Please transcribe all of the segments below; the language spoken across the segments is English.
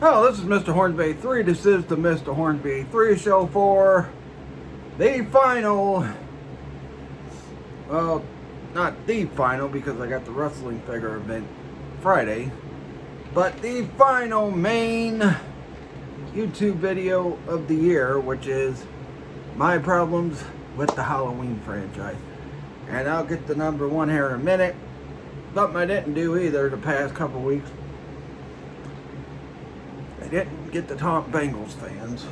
Oh, this is Mr. Hornsby 3. This is the Mr. Hornsby 3 show for the final. Well, not the final because I got the wrestling figure event Friday. But the final main YouTube video of the year, which is my problems with the Halloween franchise. And I'll get the number one here in a minute. Something I didn't do either the past couple weeks. I didn't get to talk Bengals fans.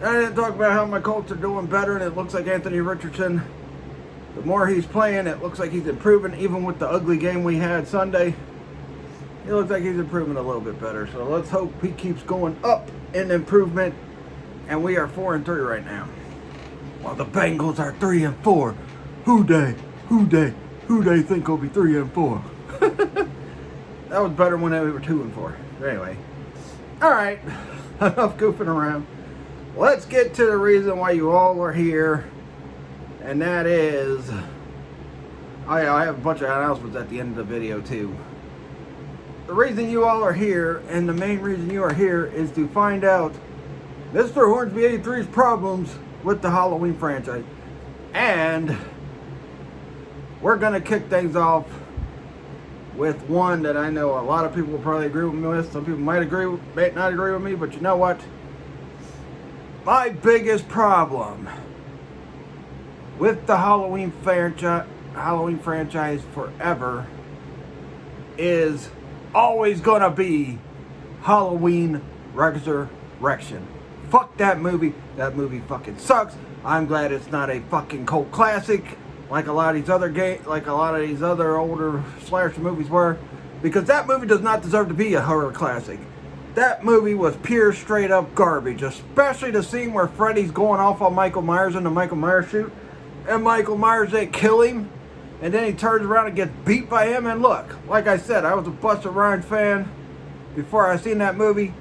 I didn't talk about how my Colts are doing better, and it looks like Anthony Richardson, the more he's playing, it looks like he's improving. Even with the ugly game we had Sunday, it looks like he's improving a little bit better. So let's hope he keeps going up in improvement. And we are 4-3 right now, while the Bengals are 3-4. Who they think will be 3-4? That was better when they were 2-4. Anyway, all right, enough goofing around. Let's get to the reason why you all are here, and that is, I have a bunch of announcements at the end of the video too. The reason you all are here, and the main reason you are here, is to find out Mr. Hornsby 83's problems with the Halloween franchise. And we're going to kick things off with one that I know a lot of people will probably agree with me with. Some people might not agree with me, but you know what? My biggest problem with the Halloween franchise forever is always going to be Halloween Resurrection. Fuck that movie. That movie fucking sucks. I'm glad it's not a fucking cult classic like a lot of these other older slasher movies were, because that movie does not deserve to be a horror classic. That movie was pure straight up garbage, especially the scene where Freddy's going off on Michael Myers in the Michael Myers shoot, and Michael Myers didn't kill him, and then he turns around and gets beat by him. And look, like I said, I was a Busta Rhymes fan before I seen that movie.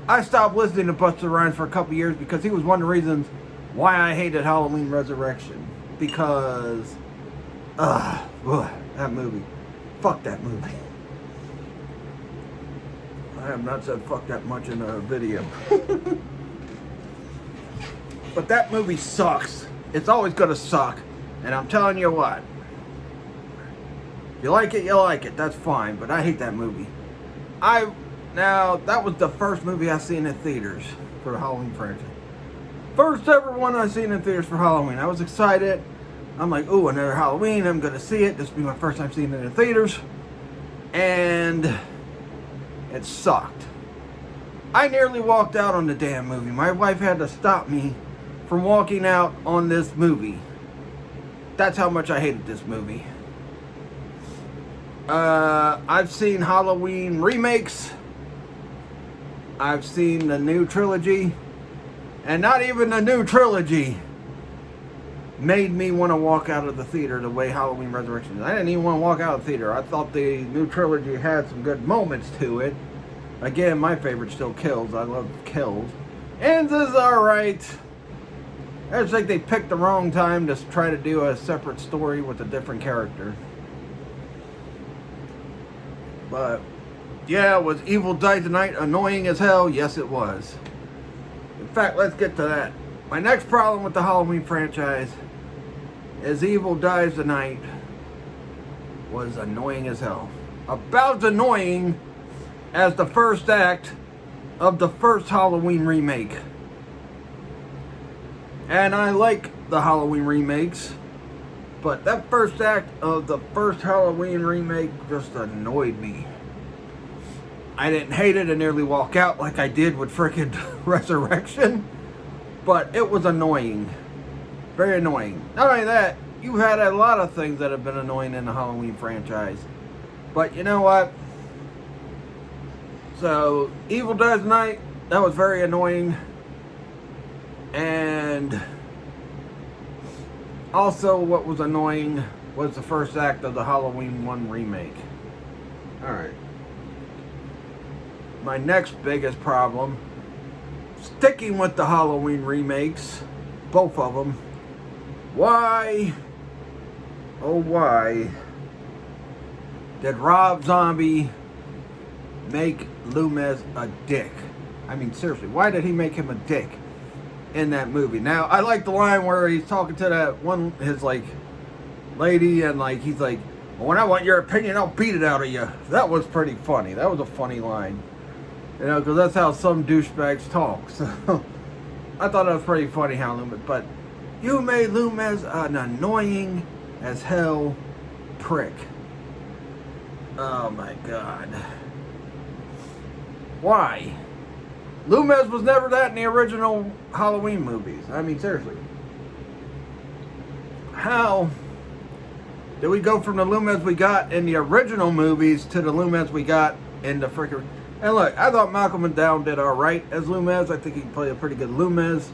I stopped listening to Busta Rhymes for a couple years because he was one of the reasons why I hated Halloween Resurrection. Because, that movie. Fuck that movie. I have not said fuck that much in a video. But that movie sucks. It's always gonna suck. And I'm telling you what. If you like it, you like it. That's fine. But I hate that movie. Now, that was the first movie I seen in theaters for the Halloween franchise. First ever one I seen in theaters for Halloween. I was excited. I'm like, ooh, another Halloween. I'm going to see it. This will be my first time seeing it in theaters. And it sucked. I nearly walked out on the damn movie. My wife had to stop me from walking out on this movie. That's how much I hated this movie. I've seen Halloween remakes. I've seen the new trilogy. And not even the new trilogy made me want to walk out of the theater the way Halloween Resurrection is. I didn't even want to walk out of the theater. I thought the new trilogy had some good moments to it. Again, my favorite still Kills. I love Kills. Ends is alright. It's like they picked the wrong time to try to do a separate story with a different character. But, yeah, was Evil Dies Tonight annoying as hell? Yes, it was. In fact, let's get to that. My next problem with the Halloween franchise is Evil Dies Tonight was annoying as hell. About as annoying as the first act of the first Halloween remake. And I like the Halloween remakes, but that first act of the first Halloween remake just annoyed me. I didn't hate it and nearly walk out like I did with frickin' Resurrection, but it was annoying. Very annoying. Not only that, you've had a lot of things that have been annoying in the Halloween franchise. But you know what? So, Evil Dies Tonight, that was very annoying. And also what was annoying was the first act of the Halloween 1 remake. Alright. My next biggest problem, sticking with the Halloween remakes, both of them, why, oh why, did Rob Zombie make Loomis a dick? I mean, seriously, why did he make him a dick in that movie? Now, I like the line where he's talking to that one, his, like, lady, and, like, he's like, well, when I want your opinion, I'll beat it out of you. That was pretty funny. That was a funny line. You know, because that's how some douchebags talk. So, I thought that was pretty funny how Loomis, but you made Loomis an annoying as hell prick. Oh my God. Why? Loomis was never that in the original Halloween movies. I mean, seriously. How did we go from the Loomis we got in the original movies to the Loomis we got in the freaking... And look, I thought Malcolm McDowell did alright as Loomis. I think he played a pretty good Loomis.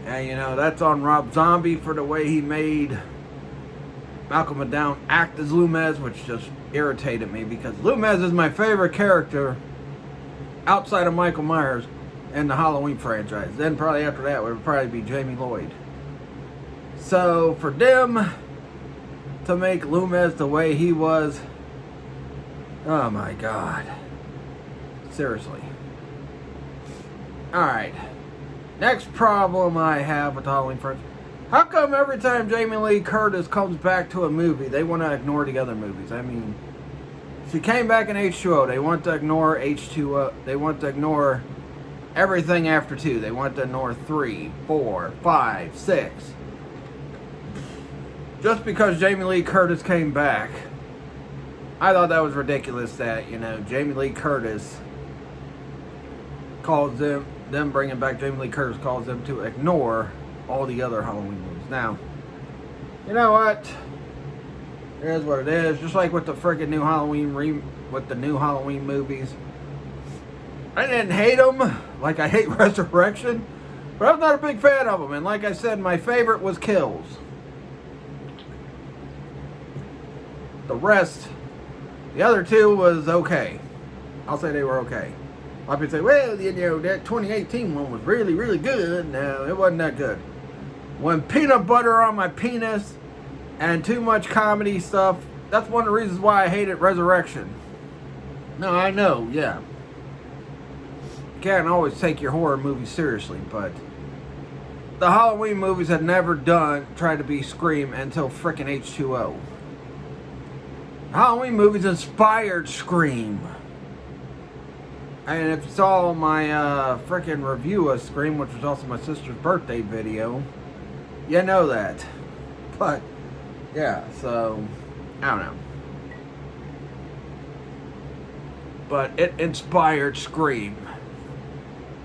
And, you know, that's on Rob Zombie for the way he made Malcolm McDowell act as Loomis, which just irritated me because Loomis is my favorite character outside of Michael Myers in the Halloween franchise. Then probably after that would probably be Jamie Lloyd. So for them to make Loomis the way he was, oh my God. Seriously. Alright. Next problem I have with the Halloween franchise. How come every time Jamie Lee Curtis comes back to a movie, they want to ignore the other movies? I mean, she came back in H2O. They want to ignore H2O. They want to ignore everything after 2. They want to ignore 3, 4, 5, 6. Just because Jamie Lee Curtis came back. I thought that was ridiculous that, you know, Jamie Lee Curtis calls them bringing back Jamie Lee Curtis calls them to ignore all the other Halloween movies. Now, you know what? It is what it is. Just like with the freaking new Halloween with the new Halloween movies. I didn't hate them like I hate Resurrection, but I'm not a big fan of them. And like I said, my favorite was Kills. The rest, the other 2 was okay. I'll say they were okay. A lot of people say, well, you know, that 2018 one was really, really good. No, it wasn't that good. When peanut butter on my penis and too much comedy stuff, that's one of the reasons why I hated Resurrection. No, I know, yeah. You can't always take your horror movies seriously, but the Halloween movies had never tried to be Scream until frickin' H2O. Halloween movies inspired Scream. And if you saw my frickin' review of Scream, which was also my sister's birthday video, you know that. But, yeah, so, I don't know. But it inspired Scream.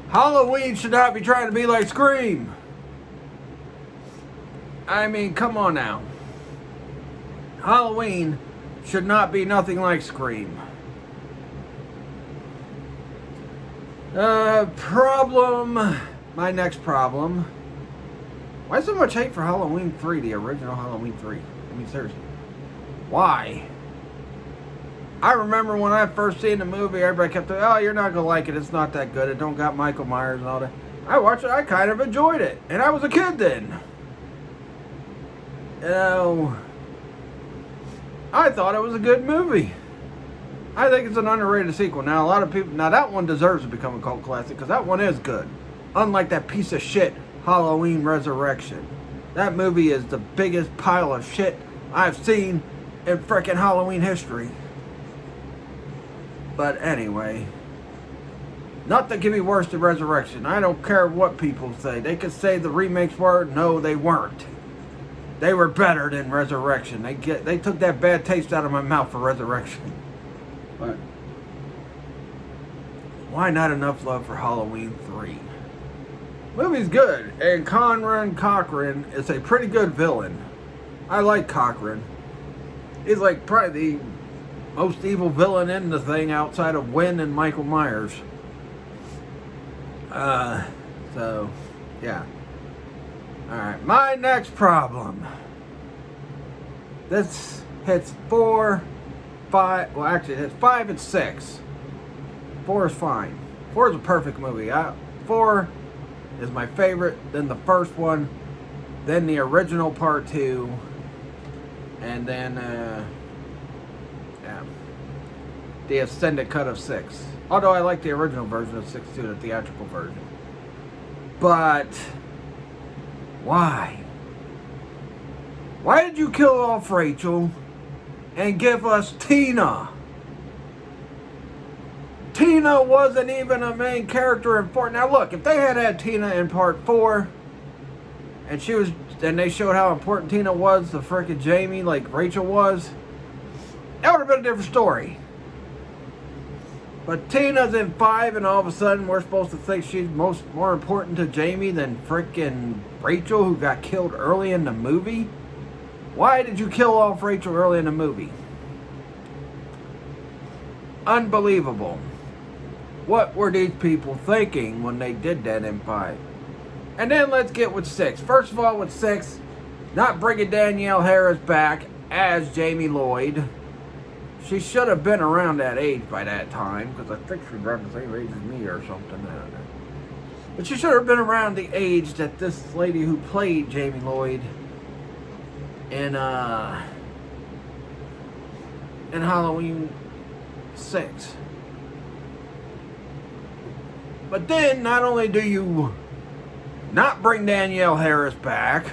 Halloween should not be trying to be like Scream. I mean, come on now. Halloween should not be nothing like Scream. My next problem. Why so much hate for Halloween 3, the original Halloween 3? I mean, seriously. Why? I remember when I first seen the movie, everybody kept saying, oh, you're not going to like it. It's not that good. It don't got Michael Myers and all that. I watched it. I kind of enjoyed it. And I was a kid then. You know, I thought it was a good movie. I think it's an underrated sequel. Now, a lot of people... Now, that one deserves to become a cult classic because that one is good. Unlike that piece of shit, Halloween Resurrection. That movie is the biggest pile of shit I've seen in frickin' Halloween history. But anyway, nothing can be worse than Resurrection. I don't care what people say. They could say the remakes were. No, they weren't. They were better than Resurrection. They took that bad taste out of my mouth for Resurrection. But why not enough love for Halloween 3? Movie's good, and Conran Cochran is a pretty good villain. I like Cochran. He's like probably the most evil villain in the thing outside of Wynn and Michael Myers. So, yeah. Alright, my next problem. This hits 4, 5, well actually it hits 5 and 6. 4 is fine. 4 is a perfect movie. 4 is my favorite, then the first one, then the original part 2, and then, yeah. the extended cut of 6. Although I like the original version of 6 too, the theatrical version. But why? Why did you kill off Rachel and give us Tina? Tina wasn't even a main character in 4. Now look, if they had Tina in part 4, and they showed how important Tina was to frickin' Jamie like Rachel was, that would have been a different story. But Tina's in 5, and all of a sudden we're supposed to think she's more important to Jamie than frickin' Rachel, who got killed early in the movie? Why did you kill off Rachel early in the movie? Unbelievable. What were these people thinking when they did that in 5? And then let's get with 6. First of all, with 6, not bringing Danielle Harris back as Jamie Lloyd. She should have been around that age by that time, because I think she's around the same age as me or something. I don't know. But she should have been around the age that this lady who played Jamie Lloyd in Halloween 6. But then, not only do you not bring Danielle Harris back,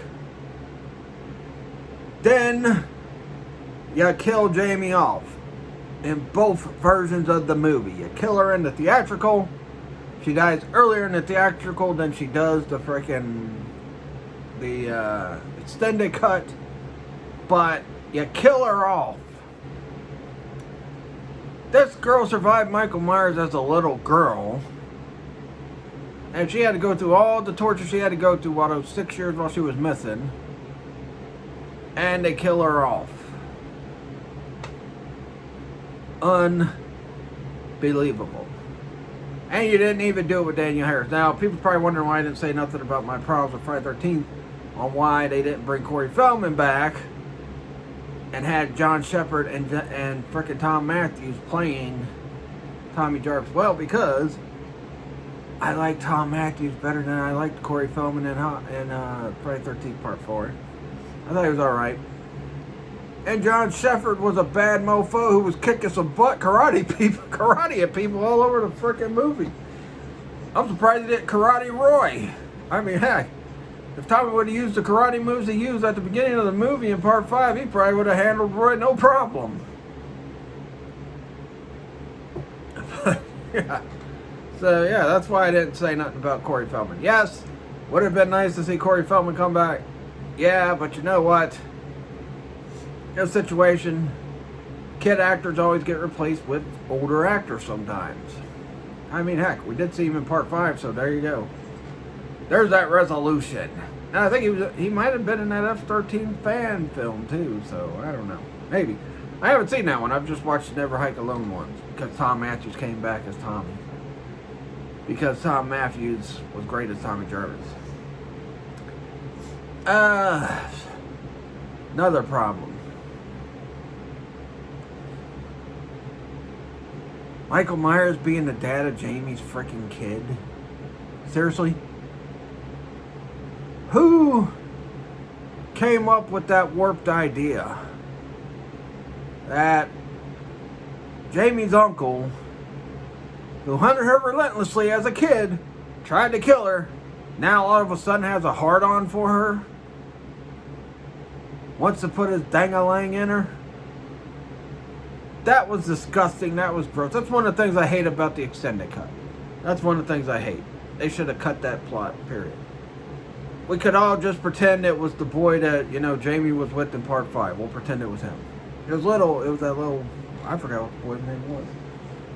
then you kill Jamie off in both versions of the movie. You kill her in the theatrical. She dies earlier in the theatrical than she does the extended cut. But you kill her off. This girl survived Michael Myers as a little girl. And she had to go through all the torture she had to go through while those 6 years while she was missing. And they kill her off. Unbelievable. And you didn't even do it with Danielle Harris. Now, people probably wondering why I didn't say nothing about my problems with Friday the 13th, on why they didn't bring Corey Feldman back and had John Shepard and frickin' Tom Matthews playing Tommy Jarvis. Well, because I like Tom Matthews better than I liked Corey Feldman in Friday the 13th Part 4. I thought he was alright. And John Shepard was a bad mofo who was kicking some butt karate at people all over the frickin' movie. I'm surprised he didn't karate Roy. I mean, heck, if Tommy would have used the karate moves he used at the beginning of the movie in Part 5, he probably would have handled Roy no problem. Yeah. So, yeah, that's why I didn't say nothing about Corey Feldman. Yes, would have been nice to see Corey Feldman come back. Yeah, but you know what? In a situation, kid actors always get replaced with older actors sometimes. I mean, heck, we did see him in Part 5, so there you go. There's that resolution. And I think he might have been in that F-13 fan film, too, so I don't know. Maybe. I haven't seen that one. I've just watched the Never Hike Alone ones, because Tom Matthews came back as Tommy. Because Tom Matthews was great as Tommy Jarvis. Another problem. Michael Myers being the dad of Jamie's freaking kid. Seriously? Who came up with that warped idea that Jamie's uncle, who hunted her relentlessly as a kid, tried to kill her, now all of a sudden has a hard-on for her? Wants to put his dang-a-lang in her? That was disgusting. That was gross. That's one of the things I hate about the extended cut. That's one of the things I hate. They should have cut that plot, period. We could all just pretend it was the boy that, Jamie was with in Part 5. We'll pretend it was him. It was that little, I forgot what the boy's name was.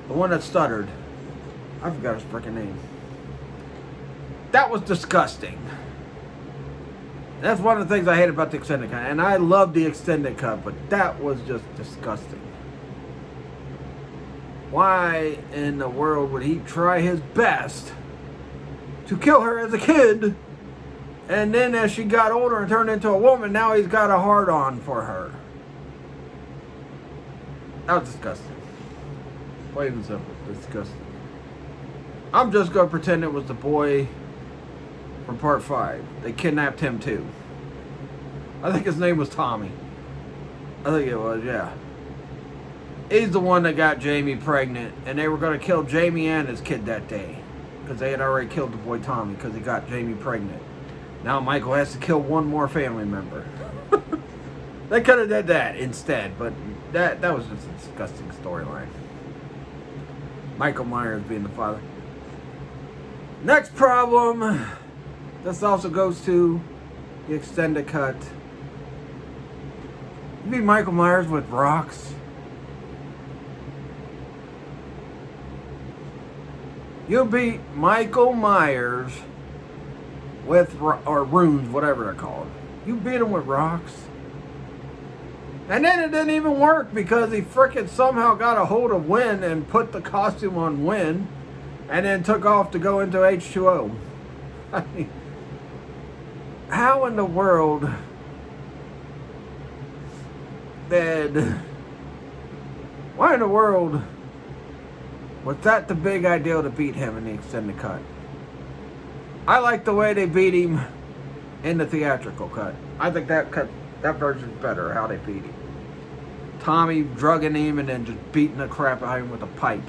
The one that stuttered. I forgot his freaking name. That was disgusting. That's one of the things I hate about the extended cut. And I love the extended cut, but that was just disgusting. Why in the world would he try his best to kill her as a kid, and then as she got older and turned into a woman, now he's got a hard-on for her? That was disgusting. Plain and simple. Disgusting. I'm just going to pretend it was the boy from Part 5. They kidnapped him too. I think his name was Tommy. I think it was, yeah. He's the one that got Jamie pregnant, and they were going to kill Jamie and his kid that day because they had already killed the boy Tommy because he got Jamie pregnant. Now Michael has to kill one more family member. They could have did that instead, but that was just a disgusting storyline. Michael Myers being the father. Next problem. This also goes to the extended cut. You beat Michael Myers with rocks. You beat Michael Myers with, or runes, whatever they're called. You beat him with rocks. And then it didn't even work because he frickin' somehow got a hold of Wynn and put the costume on Wynn and then took off to go into H2O. I mean, how in the world why in the world was that the big idea to beat him in the extended cut? I like the way they beat him in the theatrical cut. I think that version's better, how they beat him. Tommy drugging him and then just beating the crap out of him with a pipe.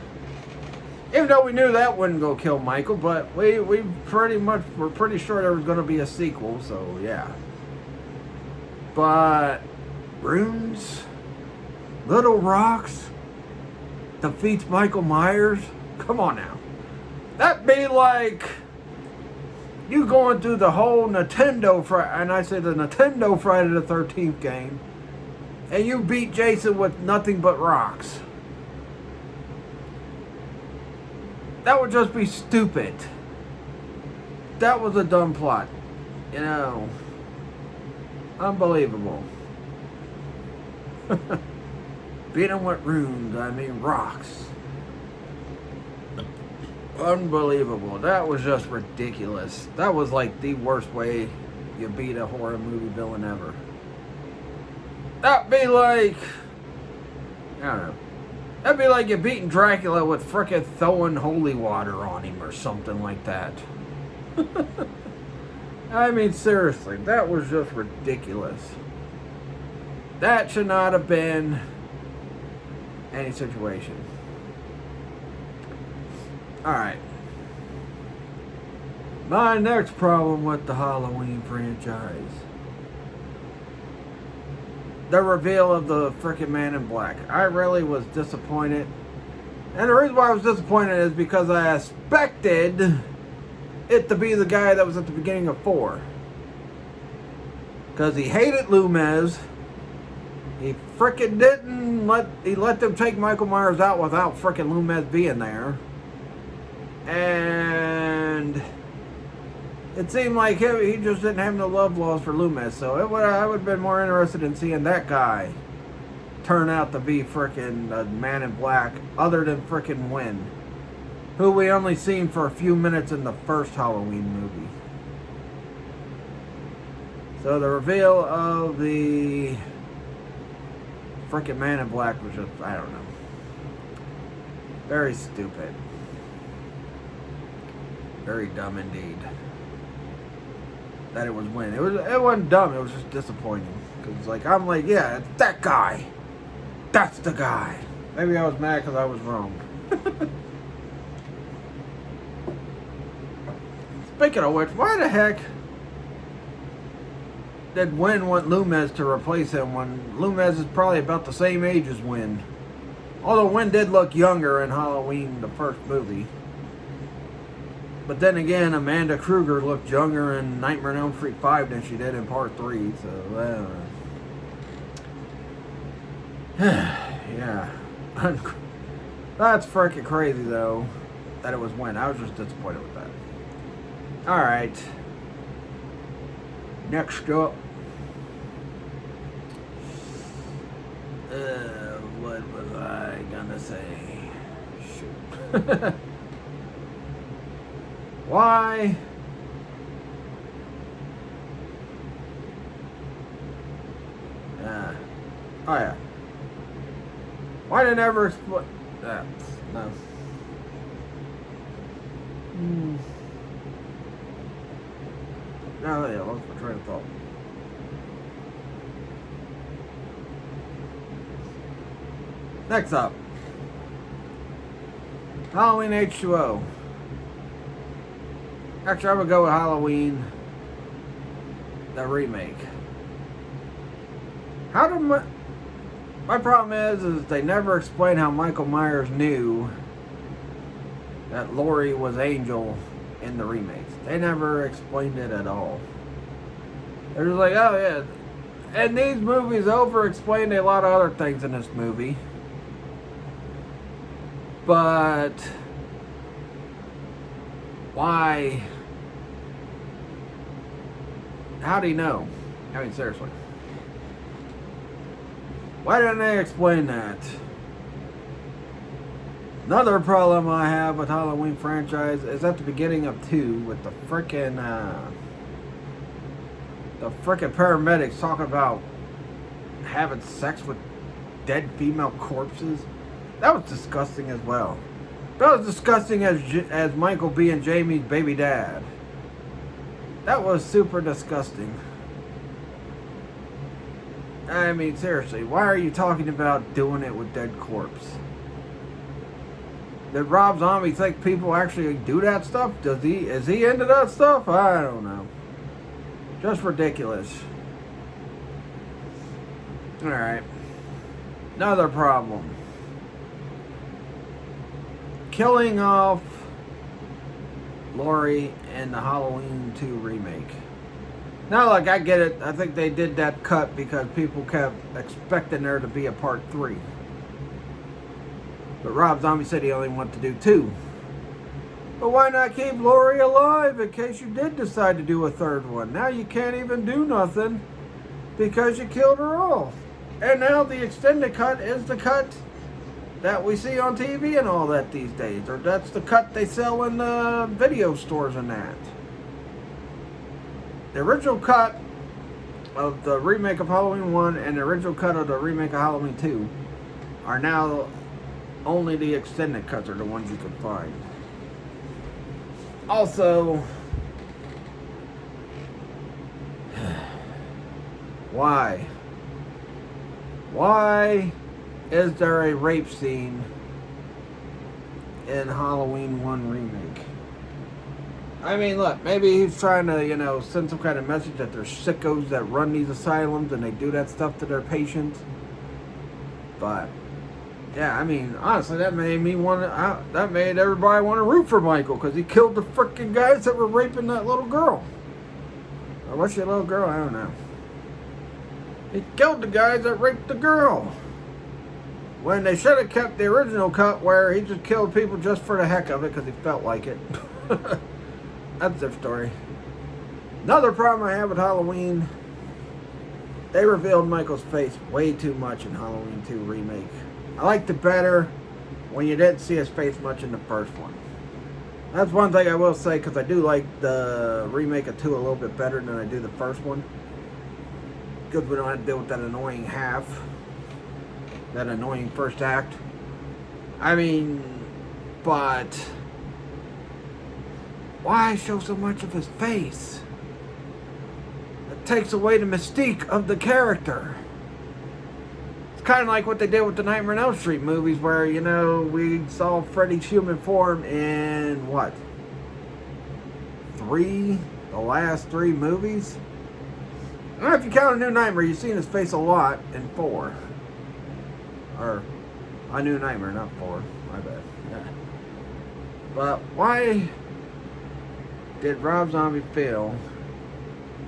Even though we knew that wouldn't go kill Michael, but we pretty much were pretty sure there was going to be a sequel, so yeah. But runes, little rocks, defeats Michael Myers. Come on now. That'd be like you going through the whole Nintendo and I say the Nintendo Friday the 13th game, and you beat Jason with nothing but rocks. That would just be stupid. That was a dumb plot. You know. Unbelievable. Beat him with runes, I mean rocks. Unbelievable. That was just ridiculous. That was like the worst way you beat a horror movie villain ever. That'd be like, I don't know. That'd be like you beating Dracula with frickin' throwing holy water on him or something like that. I mean, seriously, that was just ridiculous. That should not have been any situation. Alright. My next problem with the Halloween franchise. The reveal of the frickin' Man in Black. I really was disappointed. And the reason why I was disappointed is because I expected it to be the guy that was at the beginning of 4. Because he hated Loomis. He frickin' let them take Michael Myers out without frickin' Loomis being there. And it seemed like he just didn't have no love lost for Loomis. So I would have been more interested in seeing that guy turn out to be frickin' a Man in Black other than frickin' Wynn, who we only seen for a few minutes in the first Halloween movie. So the reveal of the frickin' Man in Black was just, I don't know, very stupid. Very dumb indeed. That it was Wynn. It wasn't dumb, it was just disappointing. Because like, I'm like, yeah, it's that guy. That's the guy. Maybe I was mad because I was wrong. Speaking of which, why the heck did Wynn want Loomis to replace him when Loomis is probably about the same age as Wynn? Although Wynn did look younger in Halloween, the first movie. But then again, Amanda Kruger looked younger in Nightmare on Elm Street 5 than she did in Part 3, so I don't know. Yeah. That's freaking crazy, though, that it was Wynn. I was just disappointed with that. Alright. Next up. What was I gonna say? Shoot. Why? Oh yeah. Why did I never explain that? No. No, yeah, lost my train of thought. Next up, Halloween H2O. Actually, I'm gonna go with Halloween, the remake. How did my problem is they never explain how Michael Myers knew that Laurie was Angel in the remakes. They never explained it at all. They're just like, oh yeah. And these movies over-explained a lot of other things in this movie. But why? How do you know? I mean, seriously. Why didn't they explain that? Another problem I have with Halloween franchise is at the beginning of 2 with the frickin' paramedics talking about having sex with dead female corpses. That was disgusting as well. That was disgusting as Michael being Jamie's baby dad. That was super disgusting. I mean, seriously, why are you talking about doing it with dead corpse? Did Rob Zombie think people actually do that stuff? Is he into that stuff? I don't know. Just ridiculous. Alright. Another problem. Killing off Laurie in the Halloween 2 remake. Now, like, I get it. I think they did that cut because people kept expecting there to be a part 3. But Rob Zombie said he only wanted to do 2. But why not keep Laurie alive in case you did decide to do a third one? Now you can't even do nothing because you killed her off. And now the extended cut is the cut that we see on TV and all that these days. Or that's the cut they sell in the video stores and that. The original cut of the remake of Halloween 1 and the original cut of the remake of Halloween 2 are now only the extended cuts are the ones you can find. Also, why? Why is there a rape scene in Halloween 1 remake? I mean, look, maybe he's trying to, send some kind of message that there's sickos that run these asylums and they do that stuff to their patients. But yeah, I mean, honestly, that made everybody want to root for Michael because he killed the freaking guys that were raping that little girl. Or was she a little girl? I don't know. He killed the guys that raped the girl. When they should have kept the original cut where he just killed people just for the heck of it because he felt like it. That's their story. Another problem I have with Halloween, they revealed Michael's face way too much in Halloween 2 remake. I liked it better when you didn't see his face much in the first one. That's one thing I will say because I do like the remake of 2 a little bit better than I do the first one. Because we don't have to deal with that annoying half. That annoying first act. I mean, but why show so much of his face? It takes away the mystique of the character. Kind of like what they did with the Nightmare on Elm Street movies where, we saw Freddy's human form in, what? The last 3 movies? I don't know if you count A New Nightmare, you've seen his face a lot in 4. Or, A New Nightmare, not 4. My bad. Yeah. But why did Rob Zombie feel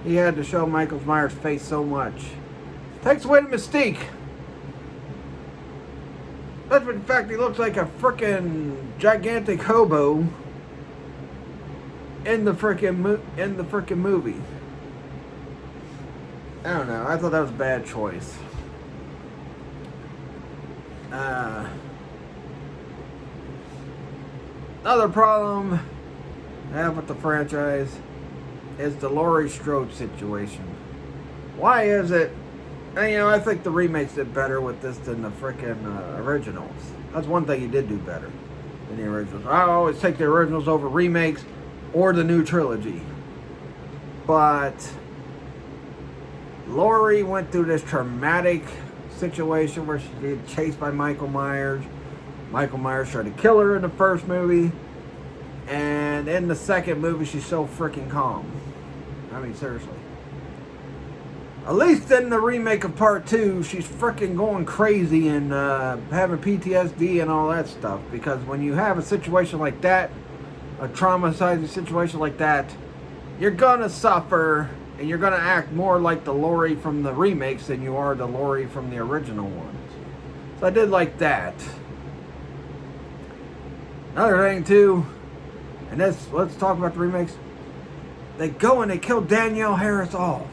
he had to show Michael Myers' face so much? Takes away the mystique. But in fact, he looks like a frickin' gigantic hobo in the frickin' movie. I don't know. I thought that was a bad choice. Another problem I have with the franchise is the Laurie Strode situation. Why is it? And, I think the remakes did better with this than the frickin' originals. That's one thing you did do better than the originals. I always take the originals over remakes or the new trilogy. But Laurie went through this traumatic situation where she get chased by Michael Myers. Michael Myers tried to kill her in the first movie. And in the second movie, she's so freaking calm. I mean, seriously. At least in the remake of Part 2, she's freaking going crazy and having PTSD and all that stuff. Because when you have a situation like that, a traumatizing situation like that, you're gonna suffer and you're gonna act more like the Laurie from the remakes than you are the Laurie from the original ones. So I did like that. Another thing too, and this, let's talk about the remakes. They go and they kill Danielle Harris off.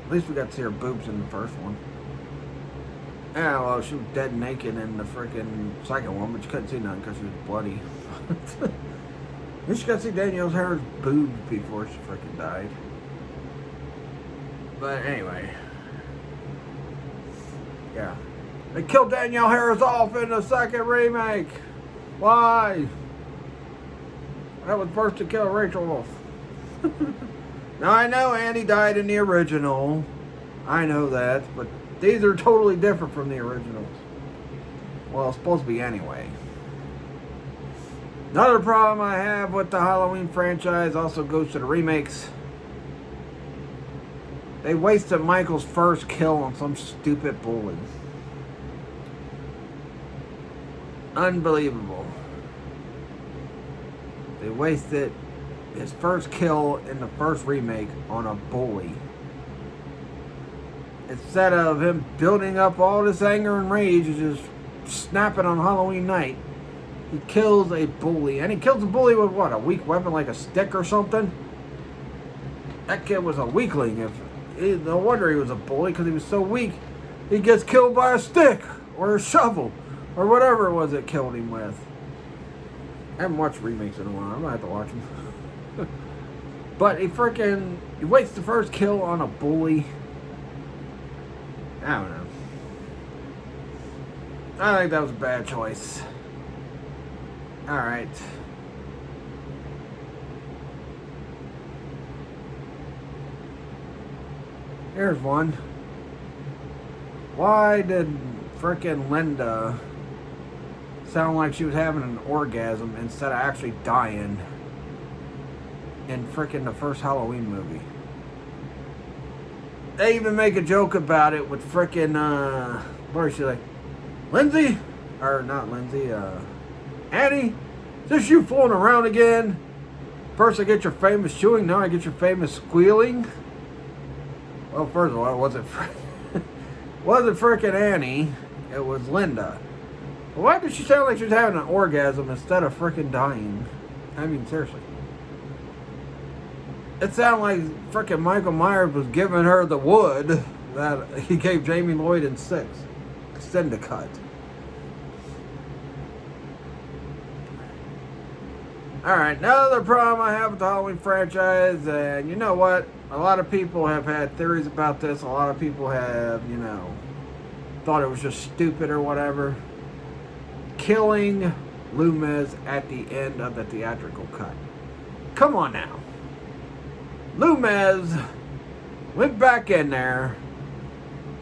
At least we got to see her boobs in the first one. Yeah, well, she was dead naked in the freaking second one, but you couldn't see nothing because she was bloody. You just got to see Danielle Harris' boobs before she freaking died. But anyway. Yeah. They killed Danielle Harris off in the second remake. Why? I was first to kill Rachel off. Now I know Annie died in the original. I know that, but these are totally different from the originals. Well, it's supposed to be anyway. Another problem I have with the Halloween franchise also goes to the remakes. They wasted Michael's first kill on some stupid bully. Unbelievable. They wasted his first kill in the first remake on a bully. Instead of him building up all this anger and rage and just snapping on Halloween night, he kills a bully. And he kills a bully with what? A weak weapon like a stick or something? That kid was a weakling. No wonder he was a bully, because he was so weak. He gets killed by a stick or a shovel or whatever it was that killed him with. I haven't watched remakes in a while. I'm going to have to watch them. But he wastes the first kill on a bully. I don't know. I think that was a bad choice. Alright. Here's one. Why did frickin' Linda sound like she was having an orgasm instead of actually dying in frickin' the first Halloween movie? They even make a joke about it with frickin' where is she, like, Lindsay? Or not Lindsay, Annie? Is this you fooling around again? First I get your famous chewing, now I get your famous squealing? Well, first of all, it wasn't frickin' Annie, it was Linda. Why did she sound like she was having an orgasm instead of frickin' dying? I mean, seriously. It sounded like frickin' Michael Myers was giving her the wood that he gave Jamie Lloyd in 6. Extended cut. Alright, another problem I have with the Halloween franchise, and you know what? A lot of people have had theories about this. A lot of people have, thought it was just stupid or whatever. Killing Loomis at the end of the theatrical cut. Come on now. Loomis went back in there.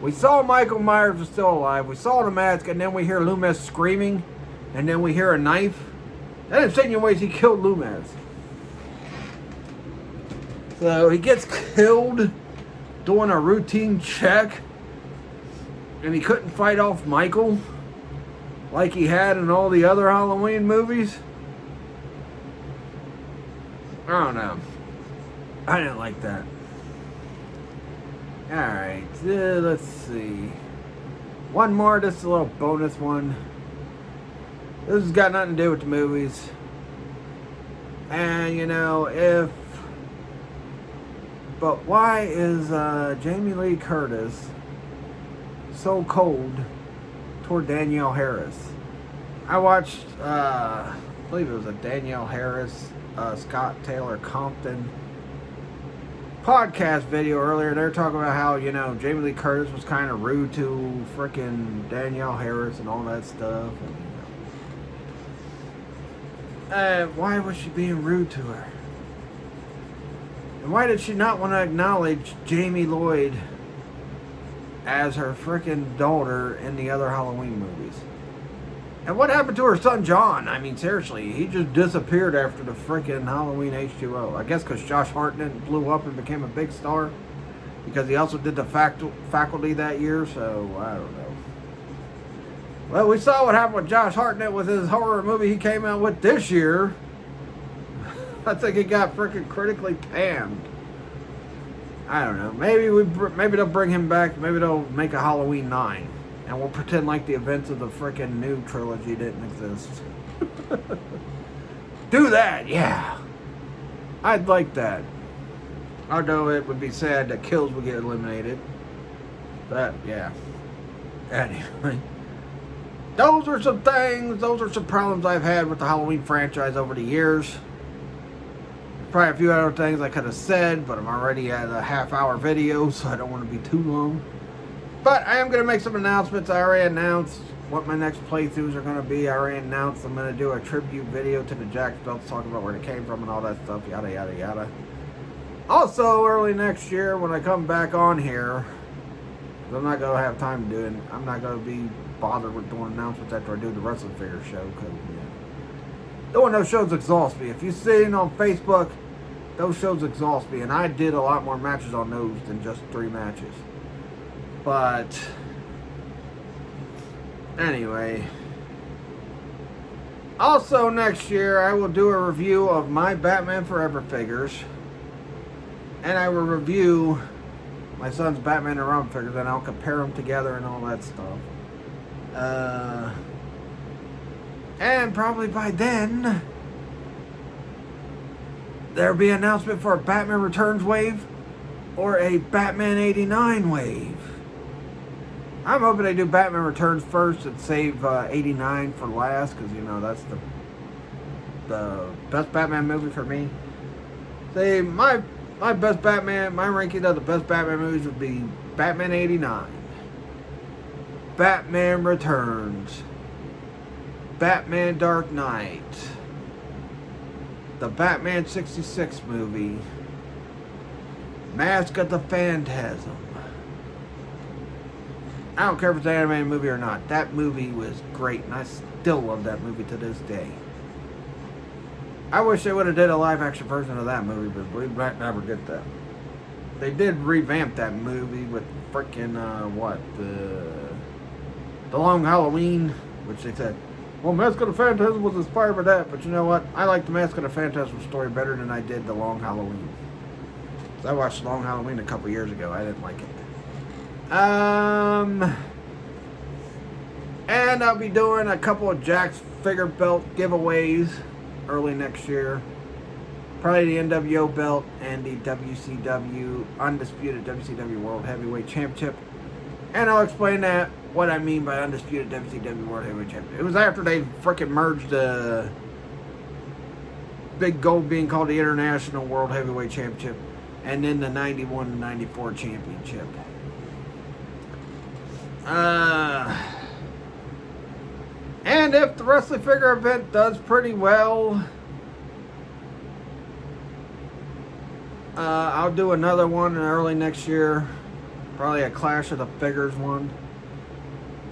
We saw Michael Myers was still alive. We saw the mask, and then we hear Loomis screaming, and then we hear a knife. That insinuates he killed Loomis. So he gets killed doing a routine check, and he couldn't fight off Michael like he had in all the other Halloween movies. I don't know. I didn't like that. Alright, let's see. One more, just a little bonus one. This has got nothing to do with the movies. And, but why is Jamie Lee Curtis so cold toward Danielle Harris? I watched, I believe it was a Danielle Harris, Scott Taylor Compton podcast video earlier. They were talking about how, Jamie Lee Curtis was kind of rude to frickin' Danielle Harris and all that stuff. And, why was she being rude to her? And why did she not want to acknowledge Jamie Lloyd as her freaking daughter in the other Halloween movies. And what happened to her son John? I mean, seriously, he just disappeared after the freaking Halloween H2O. I guess because Josh Hartnett blew up and became a big star. Because he also did the faculty that year, so I don't know. Well, we saw what happened with Josh Hartnett with his horror movie he came out with this year. I think it got freaking critically panned. I don't know. Maybe they'll bring him back. Maybe they'll make a Halloween 9. And we'll pretend like the events of the freaking new trilogy didn't exist. Do that, yeah. I'd like that. Although it would be sad that Kills would get eliminated. But, yeah. Anyway. Those are some problems I've had with the Halloween franchise over the years. Probably a few other things I could have said, but I'm already at a half-hour video, so I don't want to be too long. But I am going to make some announcements. I already announced what my next playthroughs are going to be. I already announced I'm going to do a tribute video to the Jakks belts, talking about where they came from and all that stuff, yada, yada, yada. Also, early next year, when I come back on here, I'm not going to have time to do it. I'm not going to be bothered with doing announcements after I do the wrestling figure show, because, doing those shows exhausts me. If you've seen on Facebook, those shows exhaust me, and I did a lot more matches on those than just 3 matches. But anyway, also next year I will do a review of my Batman Forever figures, and I will review my son's Batman and Robin figures, and I'll compare them together and all that stuff. And probably by then there'll be an announcement for a Batman Returns wave or a Batman 89 wave. I'm hoping they do Batman Returns first and save 89 for last, because, that's the best Batman movie for me. See, my best Batman, my ranking of the best Batman movies would be Batman 89, Batman Returns, Batman Dark Knight, the Batman 66 movie, Mask of the Phantasm. I don't care if it's an animated movie or not. That movie was great, and I still love that movie to this day. I wish they would have did a live-action version of that movie, but we might never get that. They did revamp that movie with freaking, the Long Halloween, which they said, well, Mask of the Phantasm was inspired by that, but you know what? I like the Mask of the Phantasm story better than I did the Long Halloween. I watched Long Halloween a couple years ago. I didn't like it. And I'll be doing a couple of Jakks figure belt giveaways early next year. Probably the NWO belt and the WCW, Undisputed WCW World Heavyweight Championship. And I'll explain what I mean by Undisputed WCW World Heavyweight Championship. It was after they freaking merged the big gold being called the International World Heavyweight Championship and then the 91 and 94 Championship. And if the wrestling figure event does pretty well, I'll do another one early next year. Probably a Clash of the Figures one.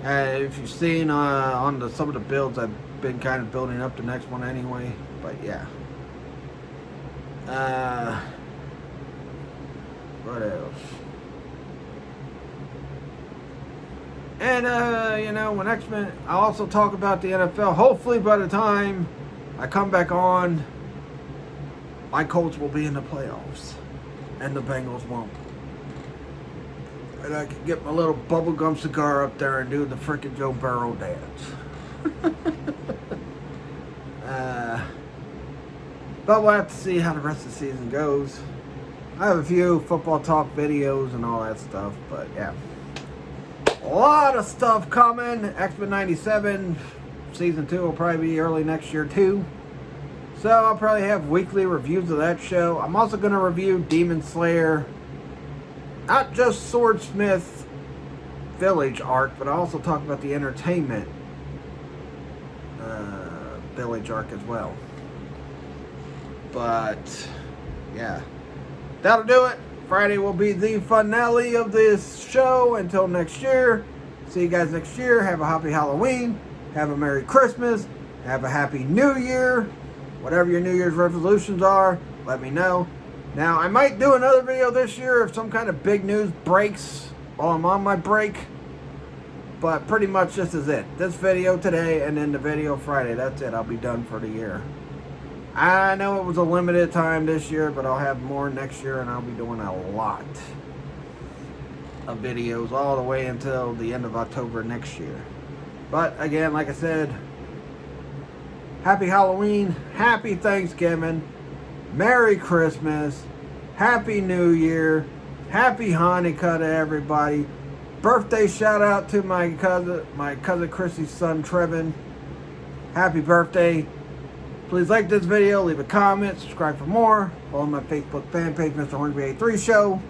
If you've seen on some of the builds, I've been kind of building up the next one anyway. But yeah. What else? And, when X-Men, I'll also talk about the NFL. Hopefully by the time I come back on, my Colts will be in the playoffs. And the Bengals won't. And I can get my little bubblegum cigar up there and do the frickin' Joe Burrow dance. But we'll have to see how the rest of the season goes. I have a few football talk videos and all that stuff, but yeah. A lot of stuff coming. X-Men 97 season 2 will probably be early next year too. So I'll probably have weekly reviews of that show. I'm also going to review Demon Slayer. Not just Swordsmith Village arc, but I also talk about the Entertainment Village arc as well. But yeah, that'll do it Friday will be the finale of this show. Until next year, see you guys next year. Have a happy Halloween. Have a Merry Christmas. Have a Happy New Year. Whatever your New Year's resolutions are, let me know. Now, I might do another video this year if some kind of big news breaks while I'm on my break. But pretty much this is it. This video today and then the video Friday. That's it. I'll be done for the year. I know it was a limited time this year, but I'll have more next year, and I'll be doing a lot of videos all the way until the end of October next year. But again, like I said, Happy Halloween, Happy Thanksgiving, Merry Christmas, Happy New Year, Happy Hanukkah to everybody. Birthday shout out to my cousin Chrissy's son Trevin. Happy birthday. Please like this video, leave a comment, subscribe for more. Follow my Facebook fan page, Mr. Hornsby83 Show.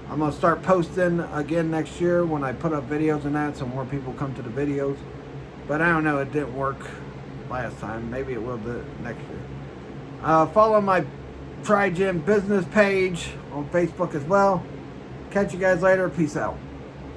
I'm going to start posting again next year when I put up videos and that, so more people come to the videos. But I don't know, it didn't work last time. Maybe it will do next year. Follow my Tri-Gym business page on Facebook as well. Catch you guys later. Peace out.